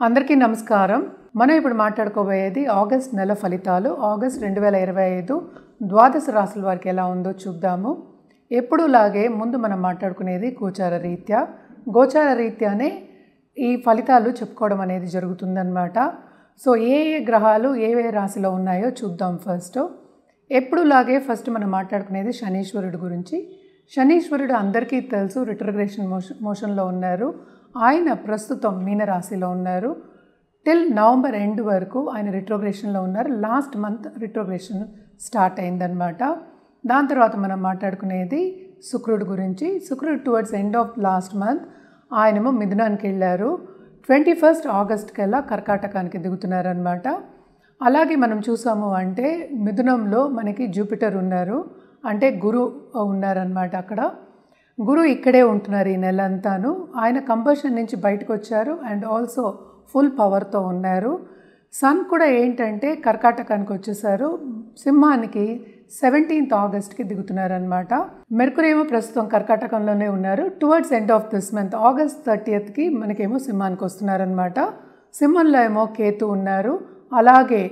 అందరికీ నమస్కారం. మనం ఇప్పుడు మాట్లాడుకోబోయేది ఆగస్ట్ నెల ఫలితాలు. ఆగస్ట్ 2025 ద్వాదశ రాశుల వారికి ఎలా ఉందో చూద్దాము. ఎప్పుడులాగే ముందు మనం మాట్లాడుకునేది గోచార రీత్యా. గోచార రీత్యానే ఈ ఫలితాలు చెప్పుకోవడం అనేది జరుగుతుందన్నమాట. సో ఏ గ్రహాలు ఏ రాశిలో ఉన్నాయో చూద్దాం. ఎప్పుడులాగే ఫస్ట్ మనం మాట్లాడుకునేది శనీశ్వరుడు గురించి. శనీశ్వరుడు అందరికీ తెలుసు, రిట్రోగ్రేషన్ మోషన్లో ఉన్నారు. ఆయన ప్రస్తుతం మీనరాశిలో ఉన్నారు. టిల్ నవంబర్ ఎండ్ వరకు ఆయన రిట్రోగ్రేషన్లో ఉన్నారు. లాస్ట్ మంత్ రిట్రోగ్రేషన్ స్టార్ట్ అయిందనమాట. దాని తర్వాత మనం మాట్లాడుకునేది శుక్రుడు గురించి. శుక్రుడు towards end of last month ఆయనేమో మిథునానికి వెళ్ళారు. 21 ఆగస్ట్ కల్లా కర్కాటకానికి దిగుతున్నారనమాట. అలాగే మనం చూసాము అంటే మిథునంలో మనకి జూపిటర్ ఉన్నారు, అంటే గురు ఉన్నారనమాట. అక్కడ గురు ఇక్కడే ఉంటున్నారు ఈ నెల అంతాను. ఆయన కంబషన్ నుంచి బయటకు వచ్చారు అండ్ ఆల్సో ఫుల్ పవర్తో ఉన్నారు. సన్ కూడా ఏంటంటే కర్కాటకానికి వచ్చేసారు. సింహానికి 17 ఆగస్ట్కి దిగుతున్నారనమాట. మెర్కురీ ఏమో ప్రస్తుతం కర్కాటకంలోనే ఉన్నారు. Towards end of this month August 30కి మనకేమో సింహానికి వస్తున్నారనమాట. సింహంలో ఏమో కేతు ఉన్నారు. అలాగే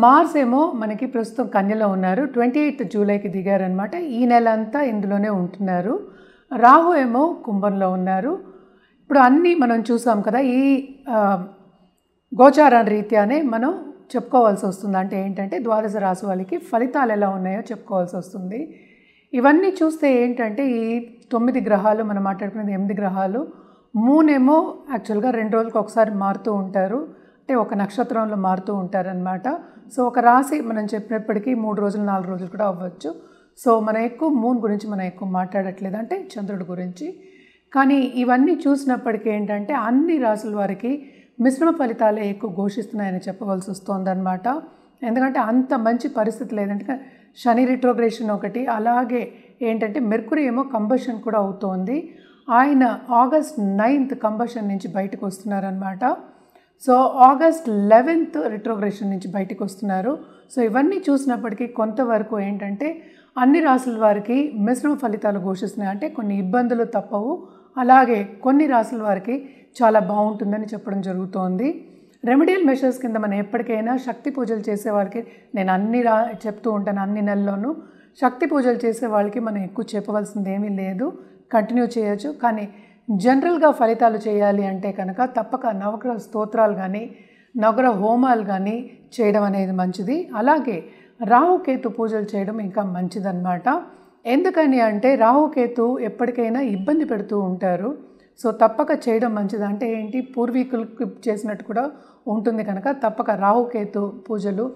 మార్స్ ఏమో మనకి ప్రస్తుతం కన్యలో ఉన్నారు. 28 జూలైకి దిగారనమాట. ఈ నెల అంతా ఇందులోనే ఉంటున్నారు. రాహు ఏమో కుంభంలో ఉన్నారు. ఇప్పుడు అన్నీ మనం చూసాం కదా. ఈ గోచార రీత్యానే మనం చెప్పుకోవాల్సి వస్తుంది. అంటే ఏంటంటే ద్వాదశ రాశి వాళ్ళకి ఫలితాలు ఎలా ఉన్నాయో చెప్పుకోవాల్సి వస్తుంది. ఇవన్నీ చూస్తే ఏంటంటే ఈ 9 గ్రహాలు మనం మాట్లాడుకునేది 8 గ్రహాలు. మూనేమో యాక్చువల్గా 2 రోజులకు ఒకసారి మారుతూ ఉంటారు, అంటే ఒక నక్షత్రంలో మారుతూ ఉంటారనమాట. సో ఒక రాశి మనం చెప్పినప్పటికీ 3 రోజులు 4 రోజులు కూడా అవ్వచ్చు. సో మనం ఎక్కువ మూన్ గురించి మనం ఎక్కువ మాట్లాడట్లేదు, అంటే చంద్రుడి గురించి. కానీ ఇవన్నీ చూసినప్పటికీ ఏంటంటే అన్ని రాసుల వారికి మిశ్రమ ఫలితాలే ఎక్కువ ఘోషిస్తున్నాయని చెప్పవలసి వస్తుందన్నమాట. ఎందుకంటే అంత మంచి పరిస్థితి లేదంటే శని రిట్రోగ్రేషన్ ఒకటి, అలాగే ఏంటంటే మెర్కురీ ఏమో కంబషన్ కూడా అవుతోంది. ఆయన ఆగస్ట్ 9th కంబషన్ నుంచి బయటకు వస్తున్నారనమాట. సో ఆగస్ట్ 11th రిట్రోగ్రేషన్ నుంచి బయటకు వస్తున్నారు. సో ఇవన్నీ చూసినప్పటికీ కొంతవరకు ఏంటంటే అన్ని రాసుల వారికి మిశ్రమ ఫలితాలు ఘోషిస్తున్నాయి. అంటే కొన్ని ఇబ్బందులు తప్పవు, అలాగే కొన్ని రాసుల వారికి చాలా బాగుంటుందని చెప్పడం జరుగుతోంది. రెమెడియల్ మెషర్స్ కింద మనం ఎప్పటికైనా శక్తి పూజలు చేసే వాళ్ళకి నేను చెప్తూ ఉంటాను. అన్ని నెలల్లోనూ శక్తి పూజలు చేసే వాళ్ళకి మనం ఎక్కువ చెప్పవలసింది ఏమీ లేదు, కంటిన్యూ చేయొచ్చు. కానీ జనరల్గా ఫలితాలు చేయాలి అంటే కనుక తప్పక నవగ్రహ స్తోత్రాలు కానీ నవగ్రహ హోమాలు కానీ చేయడం అనేది మంచిది. అలాగే రాహుకేతు పూజలు చేయడం ఇంకా మంచిదన్నమాట. ఎందుకని అంటే రాహుకేతు ఎప్పటికైనా ఇబ్బంది పెడుతూ ఉంటారు. సో తప్పక చేయడం మంచిది. అంటే ఏంటి, పూర్వీకులకు చేసినట్టు కూడా ఉంటుంది కనుక తప్పక రాహుకేతు పూజలు,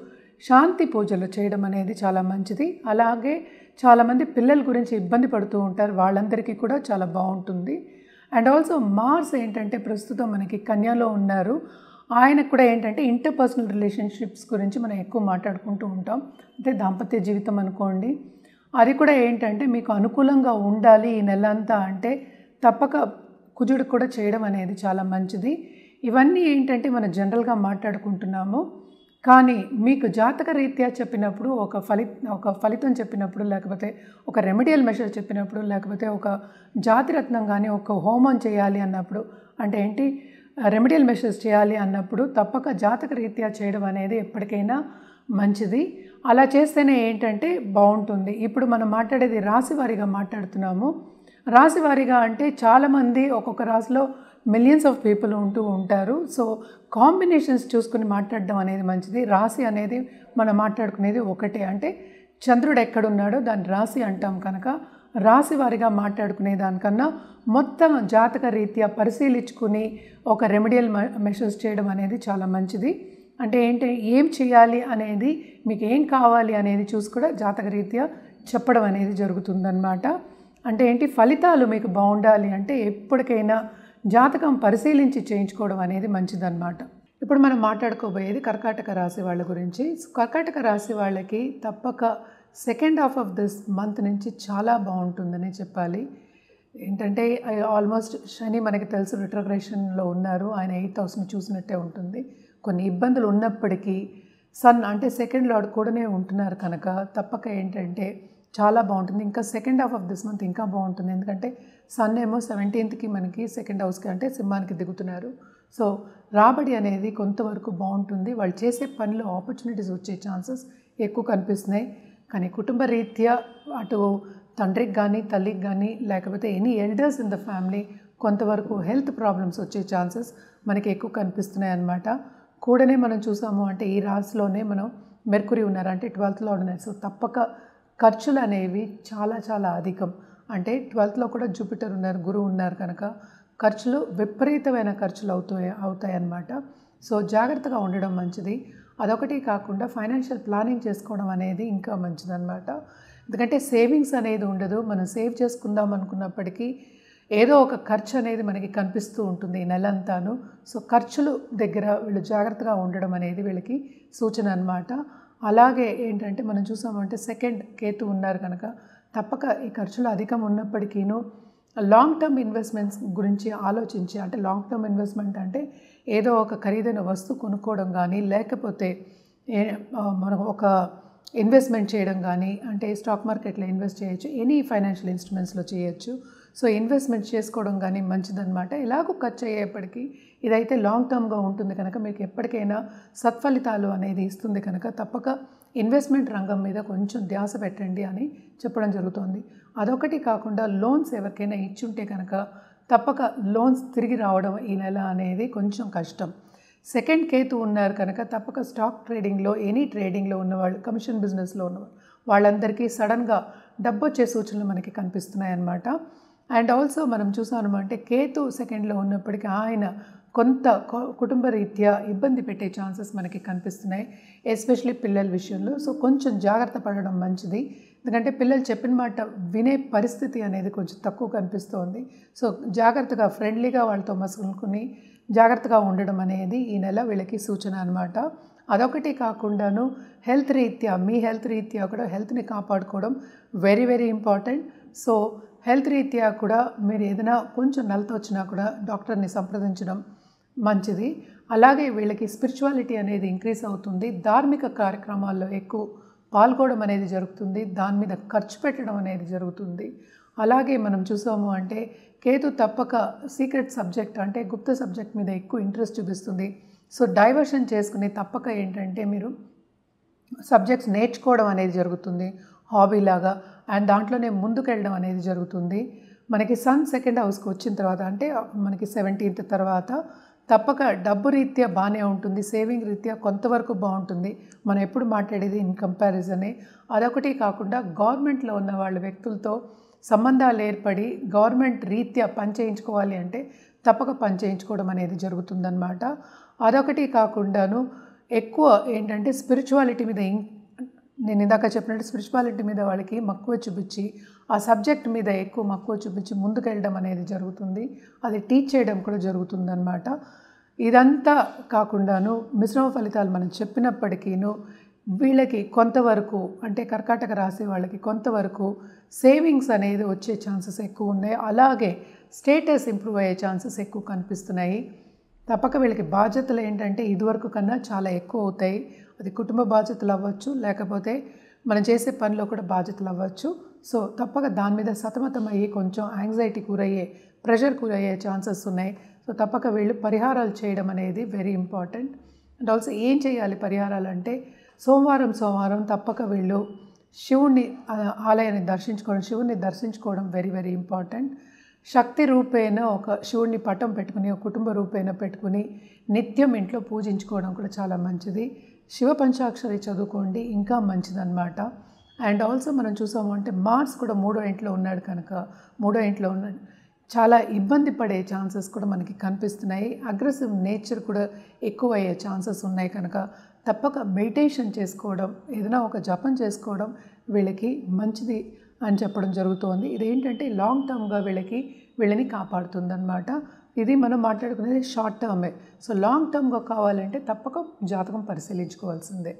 శాంతి పూజలు చేయడం అనేది చాలా మంచిది. అలాగే చాలామంది పిల్లల గురించి ఇబ్బంది పడుతూ ఉంటారు, వాళ్ళందరికీ కూడా చాలా బాగుంటుంది. అండ్ ఆల్సో మార్స్ ఏంటంటే ప్రస్తుతం మనకి కన్యలో ఉన్నారు. ఆయనకు కూడా ఏంటంటే ఇంటర్పర్సనల్ రిలేషన్షిప్స్ గురించి మనం ఎక్కువ మాట్లాడుకుంటూ ఉంటాం. అంటే దాంపత్య జీవితం అనుకోండి, అది కూడా ఏంటంటే మీకు అనుకూలంగా ఉండాలి ఈ నెల అంతా. అంటే తప్పక కుజుడు కూడా చేయడం అనేది చాలా మంచిది. ఇవన్నీ ఏంటంటే మనం జనరల్గా మాట్లాడుకుంటున్నాము. కానీ మీకు జాతక రీత్యా చెప్పినప్పుడు ఒక ఫలితం చెప్పినప్పుడు, లేకపోతే ఒక రెమెడియల్ మెషర్ చెప్పినప్పుడు, లేకపోతే ఒక జాతిరత్నం కానీ ఒక హోమం చేయాలి అన్నప్పుడు, అంటే ఏంటి రెమెడియల్ మెషర్స్ చేయాలి అన్నప్పుడు తప్పక జాతక రీత్యా చేయడం అనేది ఎప్పటికైనా మంచిది. అలా చేస్తేనే ఏంటంటే బాగుంటుంది. ఇప్పుడు మనం మాట్లాడేది రాశివారీగా మాట్లాడుతున్నాము. రాశివారీగా అంటే చాలామంది ఒక్కొక్క రాశిలో మిలియన్స్ ఆఫ్ పీపుల్ ఉంటూ ఉంటారు. సో కాంబినేషన్స్ చూసుకుని మాట్లాడడం అనేది మంచిది. రాశి అనేది మనం మాట్లాడుకునేది ఒకటే, అంటే చంద్రుడు ఎక్కడున్నాడో దాన్ని రాశి అంటాం కనుక రాశి వారిగా మాట్లాడుకునే దానికన్నా మొత్తం జాతక రీత్యా పరిశీలించుకుని ఒక రెమెడియల్ మెషర్స్ చేయడం అనేది చాలా మంచిది. అంటే ఏంటి, ఏం చేయాలి అనేది, మీకు ఏం కావాలి అనేది చూసి కూడా జాతక రీత్యా చెప్పడం అనేది జరుగుతుందన్నమాట. అంటే ఏంటి, ఫలితాలు మీకు బాగుండాలి అంటే ఎప్పటికైనా జాతకం పరిశీలించి చేయించుకోవడం అనేది మంచిదన్నమాట. ఇప్పుడు మనం మాట్లాడుకోబోయేది కర్కాటక రాశి వాళ్ళ గురించి. కర్కాటక రాశి వాళ్ళకి తప్పక second half of this month నుంచి చాలా బాగుంటుందని చెప్పాలి. ఏంటంటే ఆల్మోస్ట్ శని మనకి తెలుసు రిట్రోగ్రేషన్లో ఉన్నారు. ఆయన 8th హౌస్ని చూసినట్టే ఉంటుంది. కొన్ని ఇబ్బందులు ఉన్నప్పటికీ సన్ అంటే సెకండ్ లార్డ్ కూడానే ఉంటున్నారు కనుక తప్పక ఏంటంటే చాలా బాగుంటుంది. ఇంకా second half of this month ఇంకా బాగుంటుంది. ఎందుకంటే సన్ ఏమో 17th మనకి సెకండ్ హౌస్కి అంటే సింహానికి దిగుతున్నారు. సో రాబడి అనేది కొంతవరకు బాగుంటుంది, వాళ్ళు చేసే పనిలో ఆపర్చునిటీస్ వచ్చే ఛాన్సెస్ ఎక్కువ కనిపిస్తున్నాయి. కానీ కుటుంబ రీత్యా అటు తండ్రికి కానీ తల్లికి కానీ లేకపోతే any elders in the family కొంతవరకు హెల్త్ ప్రాబ్లమ్స్ వచ్చే ఛాన్సెస్ మనకి ఎక్కువ కనిపిస్తున్నాయి అన్నమాట. కూడానే మనం చూసాము అంటే ఈ రాశిలోనే మనం మెర్కురీ ఉన్నారు, అంటే 12th Lord ఉన్నారు. సో తప్పక ఖర్చులు అనేవి చాలా చాలా అధికం. అంటే 12th లో కూడా జూపిటర్ ఉన్నారు, గురువు ఉన్నారు కనుక ఖర్చులు విపరీతమైన ఖర్చులు అవుతాయి అన్నమాట. సో జాగ్రత్తగా ఉండడం మంచిది. అదొకటి కాకుండా ఫైనాన్షియల్ ప్లానింగ్ చేసుకోవడం అనేది ఇంకా మంచిదన్నమాట. ఎందుకంటే సేవింగ్స్ అనేది ఉండదు. మనం సేవ్ చేసుకుందాం అనుకున్నప్పటికీ ఏదో ఒక ఖర్చు అనేది మనకి కనిపిస్తూ ఉంటుంది ఈ నెలంతాను. సో ఖర్చులు దగ్గర వీళ్ళు జాగ్రత్తగా ఉండడం అనేది వీళ్ళకి సూచన అన్నమాట. అలాగే ఏంటంటే మనం చూసామంటే 2nd కేతు ఉన్నారు కనుక తప్పక ఈ ఖర్చులు అధికం ఉన్నప్పటికీను లాంగ్ టర్మ్ ఇన్వెస్ట్మెంట్స్ గురించి ఆలోచించి, అంటే లాంగ్ టర్మ్ ఇన్వెస్ట్మెంట్ అంటే ఏదో ఒక ఖరీదైన వస్తువు కొనుక్కోవడం కానీ, లేకపోతే మనం ఒక ఇన్వెస్ట్మెంట్ చేయడం కానీ, అంటే స్టాక్ మార్కెట్లో ఇన్వెస్ట్ చేయొచ్చు, ఎనీ ఫైనాన్షియల్ ఇన్స్ట్రుమెంట్స్లో చేయొచ్చు. సో ఇన్వెస్ట్మెంట్ చేసుకోవడం కానీ మంచిదన్నమాట. ఎలాగో ఖర్చు అయ్యేప్పటికీ ఇదైతే లాంగ్ టర్మ్గా ఉంటుంది కనుక మీకు ఎప్పటికైనా సత్ఫలితాలు అనేది ఇస్తుంది కనుక తప్పక ఇన్వెస్ట్మెంట్ రంగం మీద కొంచెం ధ్యాస పెట్టండి అని చెప్పడం జరుగుతుంది. అదొకటి కాకుండా లోన్స్ ఎవరికైనా ఇచ్చుంటే కనుక తప్పక లోన్స్ తిరిగి రావడం ఈ నెల అనేది కొంచెం కష్టం. 2nd కేతు ఉన్నారు కనుక తప్పక స్టాక్ ట్రేడింగ్లో, ఎనీ ట్రేడింగ్లో ఉన్నవాళ్ళు, కమిషన్ బిజినెస్లో ఉన్నవాళ్ళు వాళ్ళందరికీ సడన్గా డబ్బు వచ్చే సూచనలు మనకి కనిపిస్తున్నాయి అన్నమాట. అండ్ ఆల్సో మనం చూసామంటే కేతు 2ndలో ఉన్నప్పటికీ ఆయన కొంత కుటుంబ రీత్యా ఇబ్బంది పెట్టే ఛాన్సెస్ మనకి కనిపిస్తున్నాయి, ఎస్పెషలీ పిల్లల విషయంలో. సో కొంచెం జాగ్రత్త పడడం మంచిది. ఎందుకంటే పిల్లలు చెప్పిన మాట వినే పరిస్థితి అనేది కొంచెం తక్కువ కనిపిస్తోంది. సో జాగ్రత్తగా ఫ్రెండ్లీగా వాళ్ళతో మసులుకుని జాగ్రత్తగా ఉండడం అనేది ఈ నెల వీళ్ళకి సూచన అన్నమాట. అదొకటి కాకుండాను హెల్త్ రీత్యా, మీ హెల్త్ రీత్యా కూడా హెల్త్ని కాపాడుకోవడం very very important. So health రీత్యా కూడా మీరు ఏదైనా కొంచెం నలత వచ్చినా కూడా డాక్టర్ని సంప్రదించడం మంచిది. అలాగే వీళ్ళకి స్పిరిచువాలిటీ అనేది ఇంక్రీజ్ అవుతుంది, ధార్మిక కార్యక్రమాల్లో ఎక్కువ పాల్గొనడం అనేది జరుగుతుంది, దాని మీద ఖర్చు పెట్టడం అనేది జరుగుతుంది. అలాగే మనం చూసాము అంటే కేతు తప్పక సీక్రెట్ సబ్జెక్ట్, అంటే గుప్త సబ్జెక్ట్ మీద ఎక్కువ ఇంట్రెస్ట్ చూపిస్తుంది. సో డైవర్షన్ చేసుకుని తప్పక ఏంటంటే మీరు సబ్జెక్ట్స్ నేర్చుకోవడం అనేది జరుగుతుంది హాబీలాగా, అండ్ దాంట్లోనే ముందుకెళ్ళడం అనేది జరుగుతుంది. మనకి సన్ 2nd హౌస్కి వచ్చిన తర్వాత, అంటే మనకి 17th తర్వాత తప్పక డబ్బు రీత్యా బాగానే ఉంటుంది, సేవింగ్ రీత్యా కొంతవరకు బాగుంటుంది. మనం ఎప్పుడు మాట్లాడేది ఇన్ కంపారిజనే. అదొకటి కాకుండా గవర్నమెంట్లో ఉన్న వాళ్ళ వ్యక్తులతో సంబంధాలు ఏర్పడి గవర్నమెంట్ రీత్యా పని చేయించుకోవాలి అంటే తప్పక పని చేయించుకోవడం అనేది జరుగుతుందన్నమాట. అదొకటి కాకుండాను ఎక్కువ ఏంటంటే స్పిరిచువాలిటీ మీద, నేను ఇందాక చెప్పినట్టు స్పిరిచువాలిటీ మీద వాళ్ళకి మక్కువ చూపించి ఆ సబ్జెక్ట్ మీద ఎక్కువ మక్కువ చూపించి ముందుకెళ్ళడం అనేది జరుగుతుంది, అది టీచ్ చేయడం కూడా జరుగుతుందన్నమాట. ఇదంతా కాకుండాను మిశ్రమ ఫలితాలు మనం చెప్పినప్పటికీను వీళ్ళకి కొంతవరకు, అంటే కర్కాటక రాశి వాళ్ళకి కొంతవరకు సేవింగ్స్ అనేది వచ్చే ఛాన్సెస్ ఎక్కువ ఉన్నాయి. అలాగే స్టేటస్ ఇంప్రూవ్ అయ్యే ఛాన్సెస్ ఎక్కువ కనిపిస్తున్నాయి. తప్పక వీళ్ళకి బాధ్యతలు ఏంటంటే ఇదివరకు కన్నా చాలా ఎక్కువ అవుతాయి. అది కుటుంబ బాధ్యతలు అవ్వచ్చు, లేకపోతే మనం చేసే పనిలో కూడా బాధ్యతలు అవ్వచ్చు. సో తప్పక దాని మీద సతమతం అయ్యి కొంచెం యాంగ్జైటీ గురయ్యే, ప్రెషర్ గురయ్యే ఛాన్సెస్ ఉన్నాయి. సో తప్పక వీళ్ళు పరిహారాలు చేయడం అనేది వెరీ ఇంపార్టెంట్. అండ్ ఆల్సో ఏం చేయాలి పరిహారాలు అంటే సోమవారం తప్పక వీళ్ళు శివుణ్ణి ఆలయాన్ని దర్శించుకోవడం, శివుణ్ణి దర్శించుకోవడం వెరీ వెరీ ఇంపార్టెంట్. శక్తి రూపేణ ఒక శివుణ్ణి పటం పెట్టుకుని, ఒక కుటుంబ రూపేణ పెట్టుకుని నిత్యం ఇంట్లో పూజించుకోవడం కూడా చాలా మంచిది. శివ పంచాక్షరి చదువుకోండి, ఇంకా మంచిదన్నమాట. అండ్ ఆల్సో మనం చూసాము అంటే మార్స్ కూడా 3వ ఇంట్లో ఉన్నాడు కనుక, 3వ ఇంట్లో ఉన్నాడు, చాలా ఇబ్బంది పడే ఛాన్సెస్ కూడా మనకి కనిపిస్తున్నాయి. అగ్రెసివ్ నేచర్ కూడా ఎక్కువ అయ్యే ఛాన్సెస్ ఉన్నాయి కనుక తప్పక మెడిటేషన్ చేసుకోవడం, ఏదైనా ఒక జపం చేసుకోవడం వీళ్ళకి మంచిది అని చెప్పడం జరుగుతోంది. ఇదేంటంటే లాంగ్ టర్మ్గా వీళ్ళని కాపాడుతుందన్నమాట. ఇది మనం మాట్లాడుకునేది షార్ట్ టర్మే. సో లాంగ్ టర్మ్గా కావాలంటే తప్పక జాతకం పరిశీలించుకోవాల్సిందే.